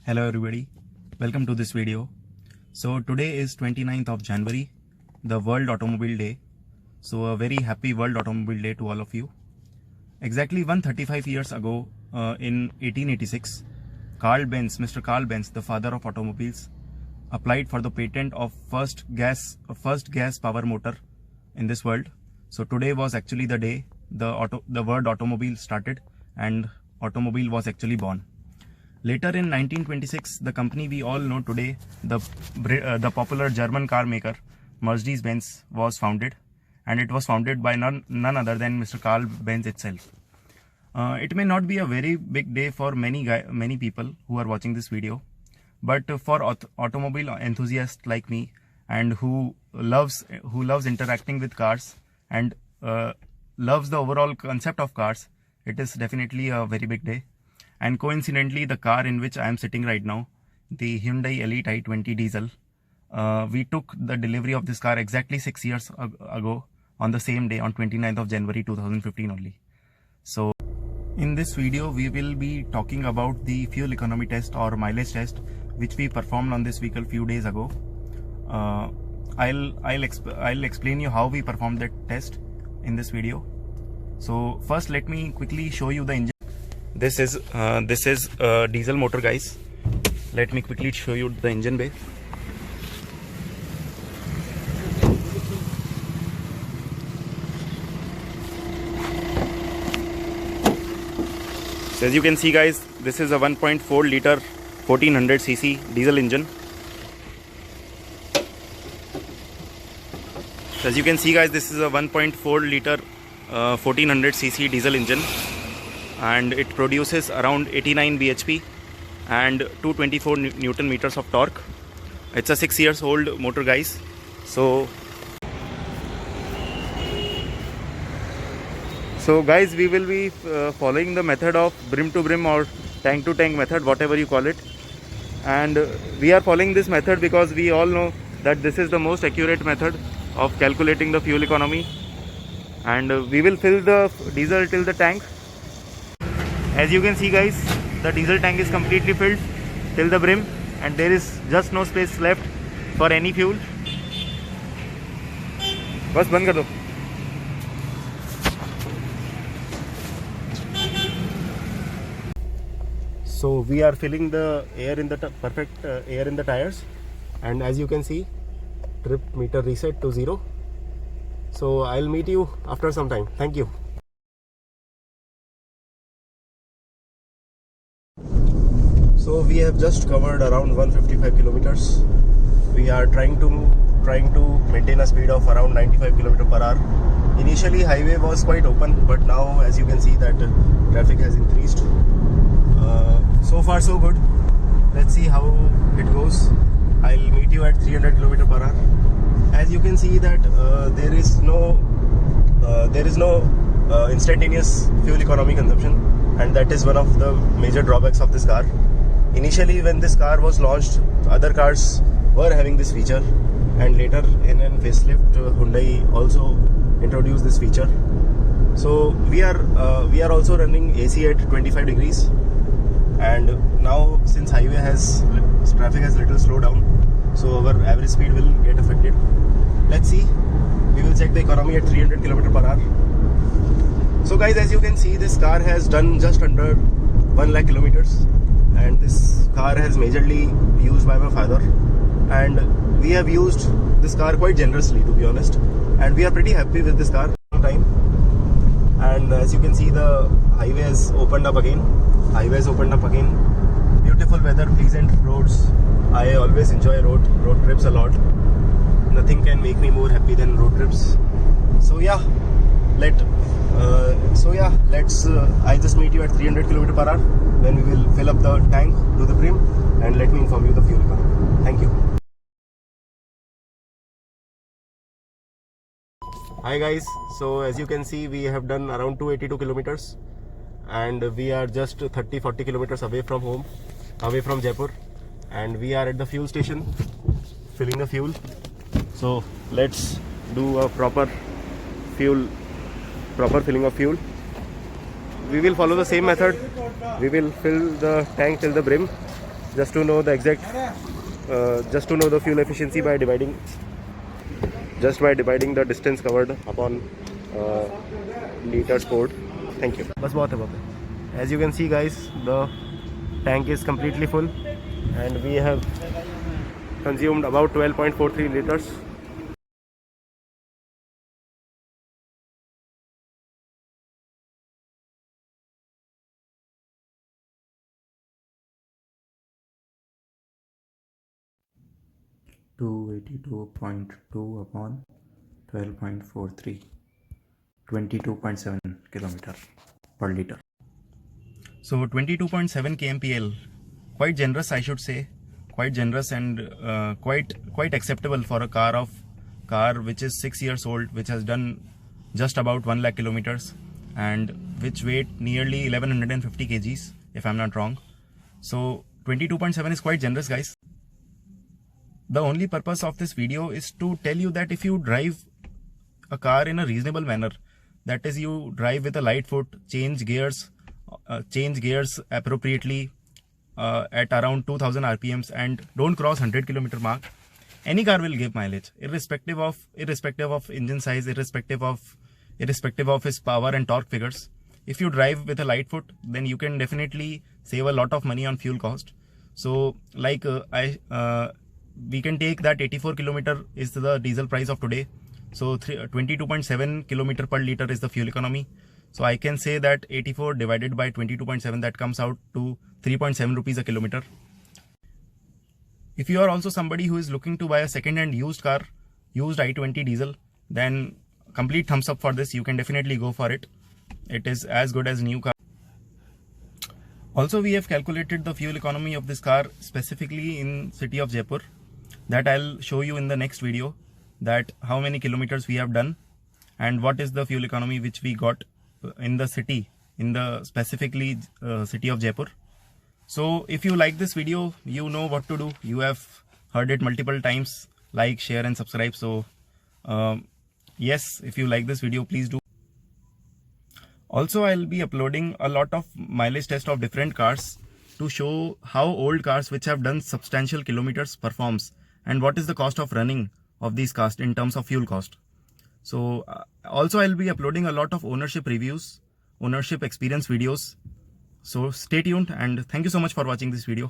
Hello everybody, welcome to this video. So today is 29th of January, the World Automobile Day. So a very happy World Automobile Day to all of you. Exactly 135 years ago, in 1886, Mr. Carl Benz, the father of automobiles, applied for the patent of first gas power motor in this world. So today was actually the day the word automobile started and automobile was actually born. Later in 1926, the company we all know today, the popular German car maker Mercedes-Benz was founded, and it was founded by none other than Mr. Carl Benz itself. It may not be a very big day for many people who are watching this video, but for automobile enthusiasts like me and who loves interacting with cars and loves the overall concept of cars, it is definitely a very big day. And coincidentally, the car in which I am sitting right now, the Hyundai Elite i20 diesel, we took the delivery of this car exactly 6 years ago on the same day, on 29th of January 2015 only. So in this video, we will be talking about the fuel economy test or mileage test which we performed on this vehicle few days ago. I'll explain you how we performed that test in this video. So first, let me quickly show you the engine. This is a diesel motor, guys. Let me quickly show you the engine bay. So as you can see, guys, this is a 1.4 liter 1400 cc diesel engine. So as you can see, guys, this is a 1.4 liter 1400 cc diesel engine, and it produces around 89 bhp and 224 newton meters of torque. It's a 6 years old motor, guys. So guys, we will be following the method of brim to brim or tank to tank method, whatever you call it. And we are following this method because we all know that this is the most accurate method of calculating the fuel economy. And we will fill the diesel till the tank. As you can see, guys, the diesel tank is completely filled till the brim, and there is just no space left for any fuel. बस बंद कर दो. So we are filling the air in the perfect air in the tires, and as you can see, trip meter reset to 0. So I'll meet you after some time. Thank you. So we have just covered around 155 kilometers. We are trying to maintain a speed of around 95 km per hour. Initially, highway was quite open, but now, as you can see, that traffic has increased. So far so good. Let's see how it goes. I'll meet you at 300 km per hour. As you can see that there is no instantaneous fuel economy consumption, and that is one of the major drawbacks of this car. Initially, when this car was launched, other cars were having this feature, and later in a facelift, Hyundai also introduced this feature. So we are also running AC at 25 degrees, and now since traffic has little slowed down, so our average speed will get affected. Let's see. We will check the economy at 300 km per hour. So guys, as you can see, this car has done just under 1 lakh kilometers. And this car has majorly used by my father, and we have used this car quite generously, to be honest, and we are pretty happy with this car time. And as you can see, the highway has opened up again. Beautiful weather, pleasant roads. I always enjoy road trips a lot. Nothing can make me more happy than road trips. So yeah, I'll just meet you at 300 km per hour when we will fill up the tank to the brim, and let me inform you the fuel economy. Thank you. Hi guys, so as you can see, we have done around 282 kilometers, and we are just 30-40 kilometers away from home, away from Jaipur, and we are at the fuel station filling the fuel. So let's do a proper filling of fuel. We will follow the same method. We will fill the tank till the brim, just to know the exact, just to know the fuel efficiency by dividing the distance covered upon liters poured. Thank you. बस बहुत है. As you can see guys, the tank is completely full and we have consumed about 12.43 liters. (282.2 upon 12.43), 22.7 kilometer per liter. So 22.7 kmpl, quite generous, I should say, quite generous and quite acceptable for a car which is 6 years old, which has done just about 1 lakh kilometers and which weighed nearly 1150 kgs if I'm not wrong. So 22.7 is quite generous, guys. The only purpose of this video is to tell you that if you drive a car in a reasonable manner, that is, you drive with a light foot, change gears appropriately at around 2000 rpms and don't cross 100 kilometer mark, any car will give mileage, irrespective of engine size, irrespective of its power and torque figures. If you drive with a light foot, then you can definitely save a lot of money on fuel cost. So like we can take that 84 kilometer is the diesel price of today. So 22.7 kilometer per liter is the fuel economy. So I can say that 84 divided by 22.7, that comes out to 3.7 rupees a kilometer. If you are also somebody who is looking to buy a second-hand used car, used i20 diesel, then complete thumbs up for this. You can definitely go for it. It is as good as new car. Also, we have calculated the fuel economy of this car specifically in city of Jaipur. That I'll show you in the next video, that how many kilometers we have done and what is the fuel economy which we got in the city, in the specifically city of Jaipur. So if you like this video, you know what to do. You have heard it multiple times. Like, share and subscribe. So yes, if you like this video, please do. Also, I'll be uploading a lot of mileage tests of different cars to show how old cars which have done substantial kilometers performs and what is the cost of running of these cars in terms of fuel cost. So also I'll be uploading a lot of ownership reviews, ownership experience videos. So stay tuned and thank you so much for watching this video.